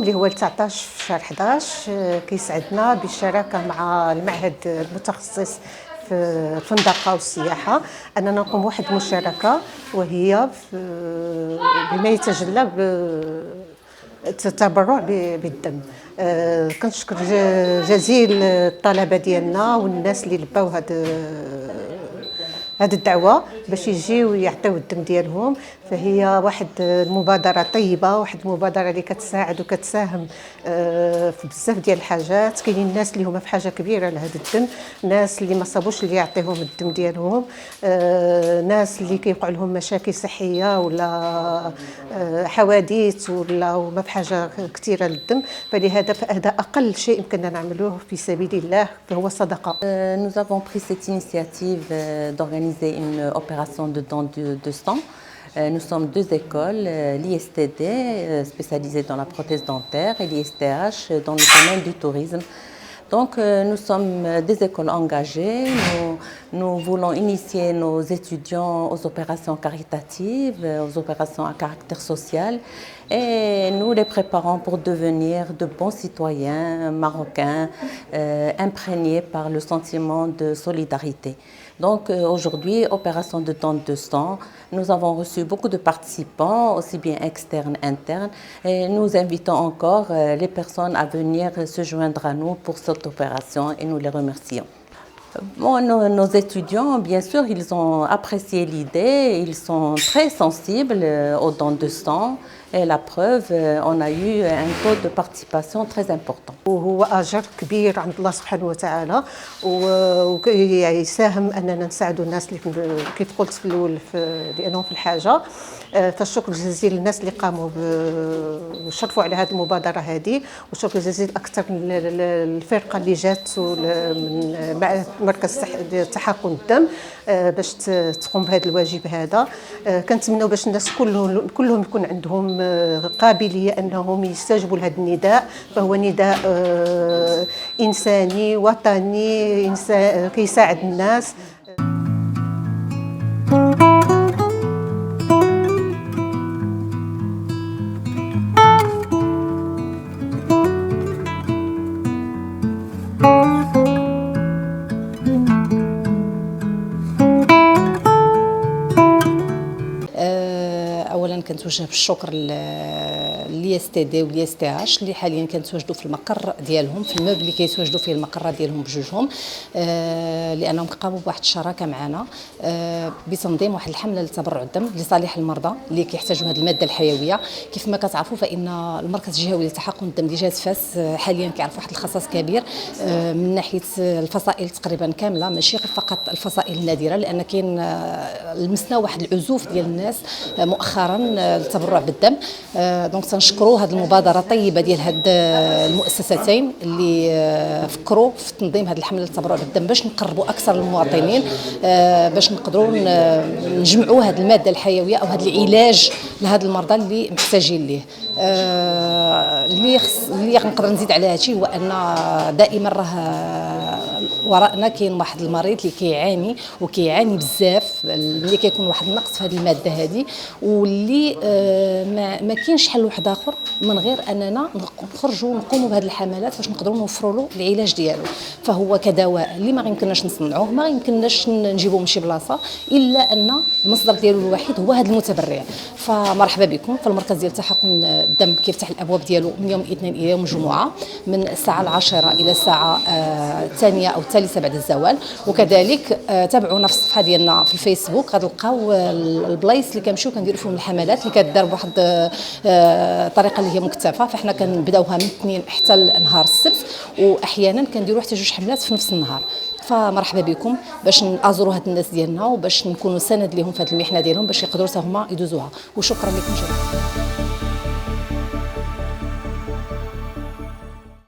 اليوم اللي هو 19 في شهر 11 كيسعدنا بالشراكه مع المعهد المتخصص في الفندقه والسياحه اننا نقوم واحد المشاركه، وهي بما يتجلى التبرع بالدم. كنشكر جزيل الطلبه ديالنا والناس اللي لباو هذه الدعوه باش يجيو يعطيو الدم ديالهم. فهي واحد المبادره طيبه، واحد المبادره اللي كتساعد وكتساهم في بزاف ديال الحاجات. كاينين الناس اللي هما في حاجه كبيره لهذا الدم، ناس اللي ما صابوش اللي يعطيهم الدم ديالهم، ناس اللي كيوقع لهم مشاكل صحيه ولا حوادث ولا هما في حاجه كثيره للدم. فلهذا هذا اقل شيء يمكننا نعملوه في سبيل الله، فهو صدقه. Nous avons pris cette initiative d'organiser une opération de don de sang. Nous sommes deux écoles, l'ISTD spécialisée dans la prothèse dentaire et l'ISTH dans le domaine du tourisme. Donc nous sommes des écoles engagées, nous voulons initier nos étudiants aux opérations caritatives, aux opérations à caractère social, et nous les préparons pour devenir de bons citoyens marocains imprégnés par le sentiment de solidarité. Donc aujourd'hui, opération de don de sang, nous avons reçu beaucoup de participants, aussi bien externes, internes, et nous invitons encore les personnes à venir se joindre à nous pour cette opération et nous les remercions. Bon, nos étudiants, bien sûr, ils ont apprécié l'idée, ils sont très sensibles aux dons de sang. Et la preuve, on a eu un taux de participation très important. وهو أجر كبير عند الله سبحانه وتعالى، ويساهم أننا نساعدوا الناس اللي كيف قلت في الأول لأنهم في الحاجة. فالشكر الجزيل للناس اللي قاموا وشرفوا على هذه المبادرة هذه، والشكر الجزيل أكثر للفرقة اللي جات من مركز تحقن الدم باش تقوم بهذا الواجب هذا. كنتمنوا باش الناس كلهم يكون عندهم قابلية أنهم يستجيبوا لهذا النداء، فهو نداء إنساني وطني كيساعد الناس. اولا كنتوجه بالشكر لي اس تي دي ولي اس تي اش اللي حاليا كنتواجدوا في المقر ديالهم، في المبنى اللي كيتواجدوا فيه المقر ديالهم بجوجهم، لانهم قاموا بواحد الشراكه معنا بتنظيم واحد الحمله لتبرع الدم لصالح المرضى اللي كيحتاجوا هذه الماده الحيويه. كيف ما كتعرفوا فان المركز الجهوي لتحقن الدم اللي جات فاس حاليا كيعرف واحد الخصاص كبير من ناحيه الفصائل تقريبا كامله، ماشي غير فقط الفصائل النادره، لان كاين لمسنا واحد العزوف ديال الناس مؤخرا للتبرع بالدم. دونك تنشكروا هذه المبادره الطيبه ديال هاد المؤسستين اللي فكروا في تنظيم هذه الحمله للتبرع بالدم باش نقربوا اكثر للمواطنين، باش نقدروا نجمعوا هذه الماده الحيويه او هذا العلاج لهاد المرضى اللي محتاجين ليه. اللي نقدر نزيد على هادشي هو ان دائما راه وراءنا كاين واحد المريض اللي كيعاني بزاف، اللي كيكون واحد النقص في هذه الماده هذه، واللي ما كاينش حل واحد اخر من غير اننا نخرجوا ونقوموا بهذه الحملات باش نقدروا نوفروا له العلاج ديالو. فهو كدواء اللي ما يمكنناش نصنعوه، ما يمكنناش نجيبوه من شي بلاصه، الا ان المصدر ديالو الوحيد هو هذا المتبرع. فمرحبا بكم في المركز ديال تحقن الدم، كيفتح الابواب ديالو من يوم الاثنين الى يوم الجمعه من الساعه 10 الى الساعه الثانيه او الثالثه بعد الزوال. وكذلك تابعونا في الصفحه ديالنا في الفيسبوك، غتلقاو البلايص اللي كنمشيو كنديروا فيهم الحملات اللي كدار بواحد الطريقه اللي هي مكتفه. فاحنا كنبداوها من الاثنين حتى نهار السبت، واحيانا كنديروا حتى 2 حملات في نفس النهار. فمرحبا بكم باش نازوروا هاد الناس ديالنا وباش نكونوا سند لهم في هذه المحنه ديالهم باش يقدروا حتى هما يدوزوها. وشكرا لكم جميعا.